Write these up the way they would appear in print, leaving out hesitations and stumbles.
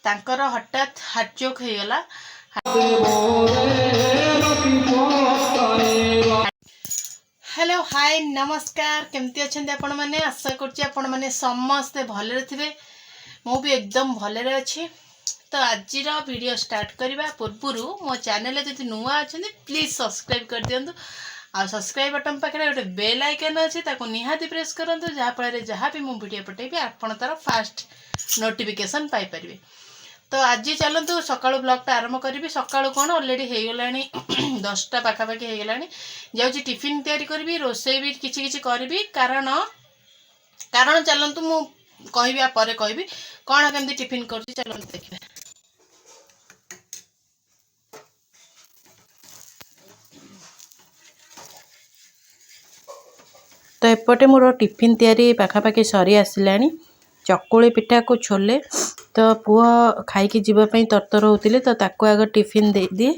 तांकर हठात हार्टचोक हो गला। हेलो हाय नमस्कार, केमती अच्छे आपण मैंने? आशा करें समस्ते भले थे, मु भी एकदम भले अच्छी। तो आज वीडियो स्टार्ट करने पूर्व मो चैनल जब नुआ अच्छा प्लीज सब्सक्राइब कर दिंतु। आ सब्सक्राइब बटन पाखे गोटे बेल आइकन अच्छे निहाती प्रेस करूँ, जहाँफल जहाँ भी मुझे वीडियो पठेबी आपण तार फास्ट नोटिफिकेशन पाइपर। तो आज चलतु सकाळु ब्लॉगटा आरंभ करी। सकाळु कौन ऑलरेडी हो गलानी 10टा पाखापाखि हो गलानी। जाऊँगी टिफिन तैयारी करी, रोषे भी किछि करी, कारण कारण चलतु मु कहबी पर कहबी कौन केमती टिफिन कर। चलतु देखिए। तो एपटे मोर टिफिन तैयारी पाखापाखि सरी आसलानी। चकुली पिठा को छोले तो पुआ खाई जीवाई तरतर होते, तो ताको आग टिफिन दे दिए।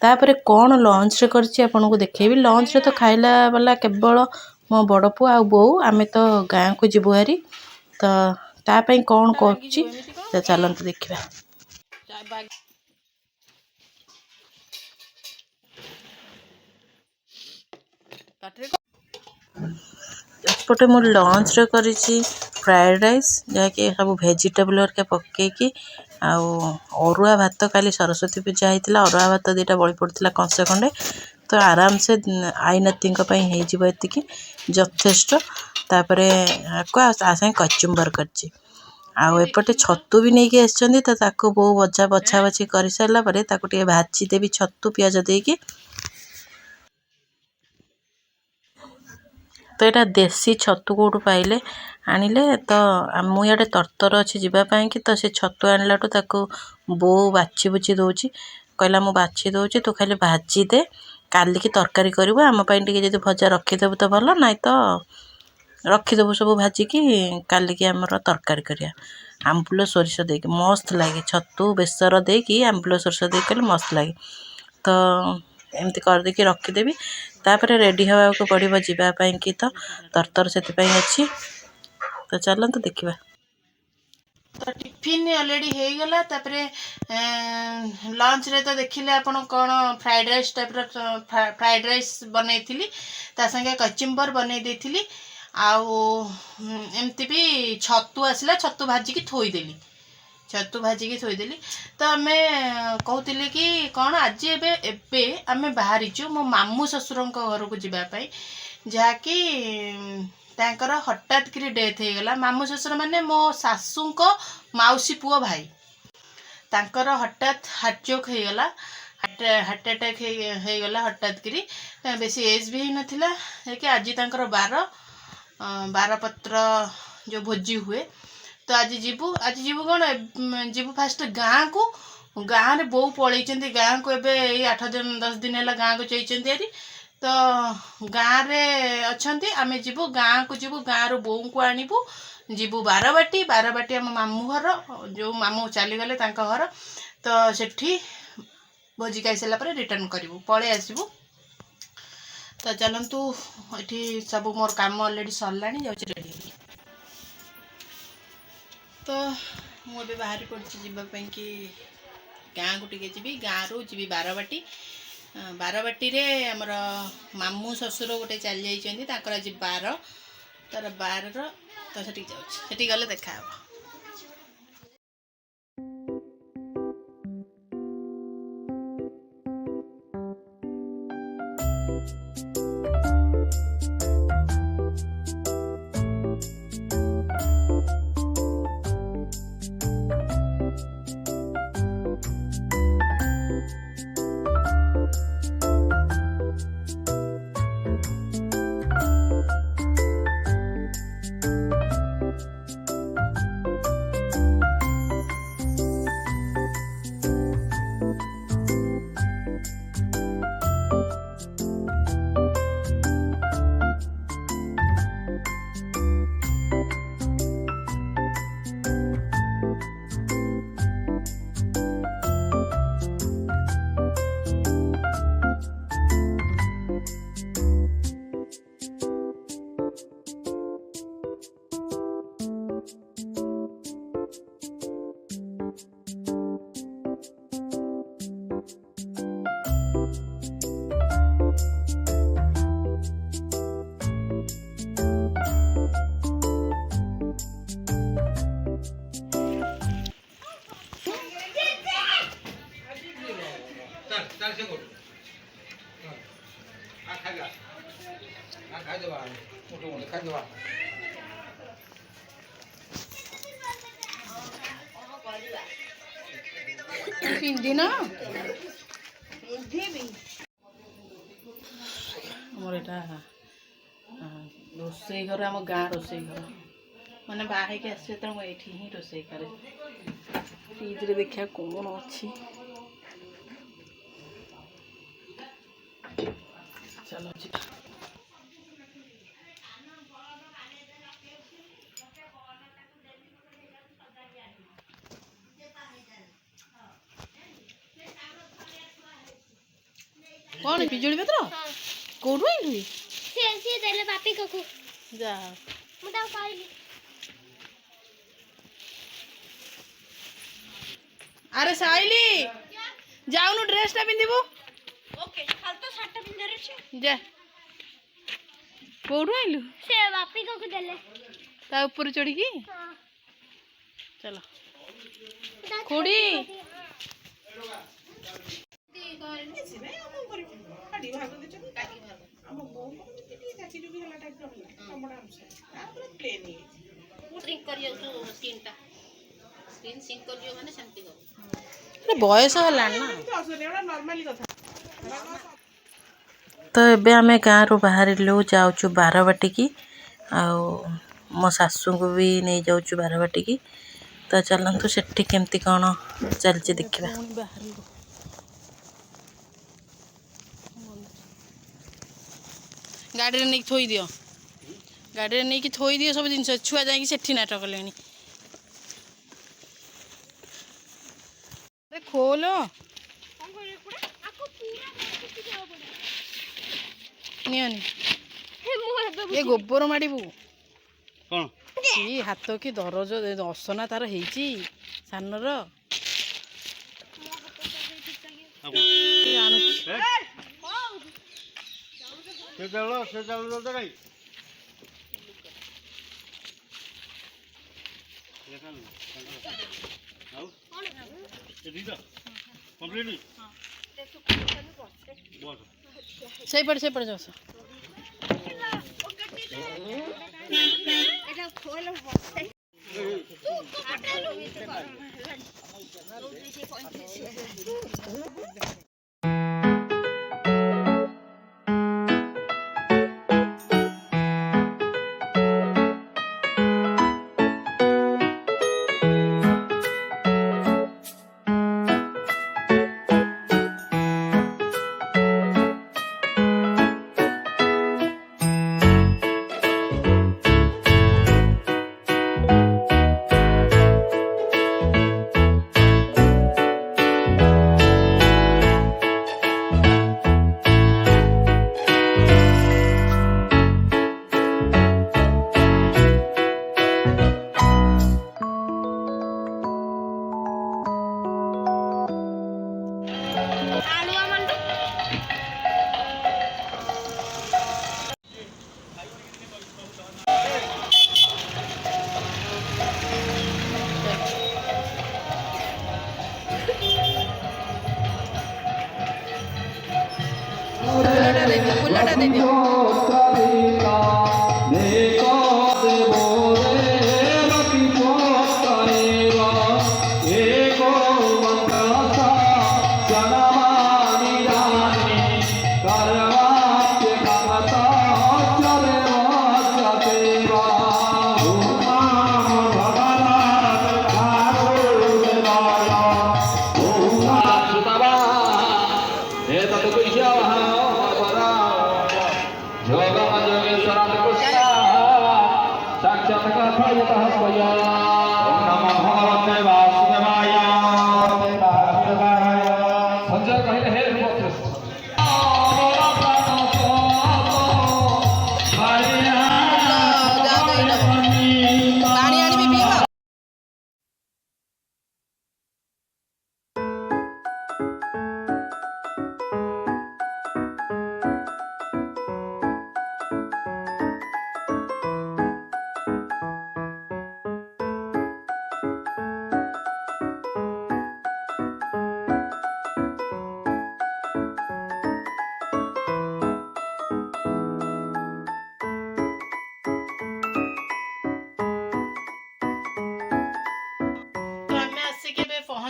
तापर कौन लंच रे करछि आपनको देखैबी। लंच रे तो खाइला वाला केवल मो बड़ पुआ आ बो, आमे तो गाँ को जीवु हारी। तो तापई कौन करछि तो चलंतु देखिबा। एपटे मोर लंच रे करिछि फ्राइड राइस, जहाँकि सब भेजिटेबल हरके पकईकि अरुआ भात। काली सरस्वती पूजा होता, अरुआ भात 2टा बड़ी पड़ता कंसे खंडे, तो आराम से आई नाती एतिकी यथेष्ट। तापर आसे कचुम्बर करछि। एपटे छतु भी नहीं आसछन्ती, तो ताको बो बजा बछा बछी कर सारा पर ताको टिके भाजी देवी छतु पियाज देकी। तो यहाँ देसी छतु कौटू पाइले आनिले, तो मुझे तरतर अच्छी जीवाई कि, तो से छतु आनलाठू ताको बो बाछी बुची दौची। कहला मु बाछी दौची, तू खाली भाजी दे, काली की तरकारी करू। आम टे भजा रखीदेबू तो भल, नाई तो रखीदेबू सब भाजिकी काली की आमर तरकारी करिया। आंबुल सोरिष देकी मस्त लगे, छतु बेसर देकी आंबुल सोरिष दे कले मस्त लगे। तो एमती करदेकी रखीदेवी। तापर रेडी हवा को पड़ो जीवाई कि, तो तरतर से अच्छी। तो चलते देखा। तो टिफिन ऑलरेडी हो गला। तापरे लंच रे तो देखिले आपण कौन fried rice type fried rice बनई थी, ता संगे कचुम्बर बनई देथिली। एमती भी छतु आसला, छतु भाजिकी थोईदेली, छतु भाजिकी थोईदेली। तो आमे कहूतिले कि कौन आज एबे एबे आमे बाहरीचु मो मामू ससुरंको घर को जीवाई, जहाँकि तांकर हठात कि डेथ हो गला। मामू ससुर माने मो सासू को माउसी पुओ भाई, तांकर हठात हार्टचोक हो गला, हार्ट अटैक हो गला हठात कि। बेसी एज भी नथिला कि आज तांकर बारपत्र जो भोजी हुए। तो आज जीवु कौन जीवु फास्ट गाँ को। गाँव में बो पलैंती गाँ को, एबे 8 दिन 10 दिन है गाँ को चलती यारी। तो गाँव में अच्छा आम जीवु गाँ को, जीवु गाँ रु बो को आणबू, जीवु बारबाटी आम मामू घर, जो मामू चलीगले घर। तो सेठी भोजी खाई सारा रिटर्न करूँ, पलि आसबू। तो चलतु ये सब मोर काम ऑलरेडी सरला, जाऊँगी रेडी। तो मुझे बाहरी पड़ी जीवाई कि गाँ को टिके जी, गाँ रु जी बारबाटी। बारबाटी रे हमर मामू ससुर गोटे चली जाइछन्ती, ताकर आज 12 तार 12 तो सेठी जाउछि, सेठी गले देखा हो। ପିନ୍ଧିନ ଆମର ଏଇଟା ରୋଷେଇ ଘର, ଆମ ଗାଁ ରୋଷେଇ ଘର। ମାନେ ବାହା ହେଇକି ଆସିଛି ଯେତେବେଳେ ମୁଁ ଏଇଠି ହିଁ ରୋଷେଇ କରେ। ଫ୍ରିଜରେ ଦେଖିବା କ'ଣ ଅଛି। ଚାଲ ଯିବା। କ'ଣ ପିଜୁଳି ପତ୍ର କୋଉଠୁ ଆଣିଲୁ? ସେ ଦେଲେ ବାପି କାକୁ। ଯା ମୁଁ ତାକୁ କହିଲି। ଆରେ ସାଇଲି ଯାଉନୁ, ଡ୍ରେସଟା ପିନ୍ଧିବୁ। ଓକେ ଖାଲି ତ ଶାର୍ଟଟା ପିନ୍ଧିବାର ଅଛି। ଯା। କୋଉଠୁ ଆଣିଲୁ? ସେ ବାପି କାକୁ ଦେଲେ। ତା ଉପରେ ଚଢ଼ିକି ହଁ। ଚାଲ ଖୁଡ଼ି। ବୟସ ହେଲାଣି ନା। ତ ଏବେ ଆମେ ଗାଁରୁ ବାହାରିଲୁ, ଯାଉଛୁ ବାରବାଟିକି। ଆଉ ମୋ ଶାଶୁଙ୍କୁ ବି ନେଇଯାଉଛୁ ବାରବାଟିକି। ତ ଚାଲନ୍ତୁ ସେଠି କେମିତି କ'ଣ ଚାଲିଛି ଦେଖିବା। ଗାଡ଼ିରେ ନେଇକି ଥୋଇଦିଅ, ଗାଡ଼ିରେ ନେଇକି ଥୋଇଦିଅ ସବୁ ଜିନିଷ। ଛୁଆ ଯାଇକି ସେଠି ନାଟ କଲେଣି। ଖୋଲ ନିଅନି, ଏ ଗୋବର ମାଡ଼ିବୁ। କ'ଣ ହାତ କି ଦରଜ ଅସନା ତାର ହେଇଛି ସାନର। ସେଇପଟେ ସେଇପଟେ ଯାଉ। ଫୁଲଟା ଦେଇଦିଅ।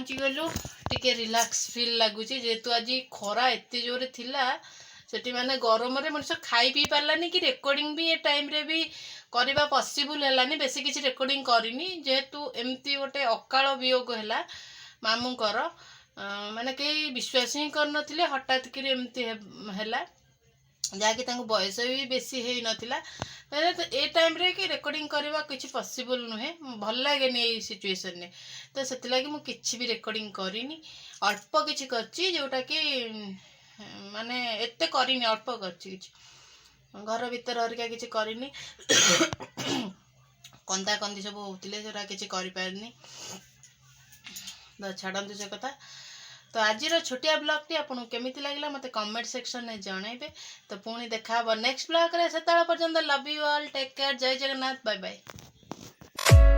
पहुँची गलु टिके रिलैक्स फील लगुच जेहेतु आज खरा एत जोरे थिला सेठी माने गरम रे मनुष्य खाई पी पारलानी कि रेकर्डिंग भी ए टाइम रे भी करबा पॉसिबल हेलानी बेसी किसी रेकर्डिंग करनी जेहेतु एमती गोटे अकाल वियोग हैला मामूंकर माने कई विश्वास ही कर नथिले हठात कि एमती हैला जहाँकि बयस भी बेसी है नथिला ए टाइम रे कि रेकर्डिंग करबा किछि पॉसिबल नुहे भल लागेनी ए सिचुएशन ने तो सेति लागि मु किछि भी रेकर्डिंग करिनी अल्प किछि करछि जोटा कि माने एते करिनी अल्प करछि किछि घर भीतर हरिका किछि करिनी कंदा कंदी सब होतिले जोरा किछि करि पारनी तो छाड़ंतु से कथा तो आज छोटिया ब्लॉग टी आपको केमिति लागला मते कमेंट सेक्शन में जणाइबे तो पुणी देखा नेक्स्ट ब्लॉग रे सेतला पर्यंत love you all take care जय जगन्नाथ बाय बाय।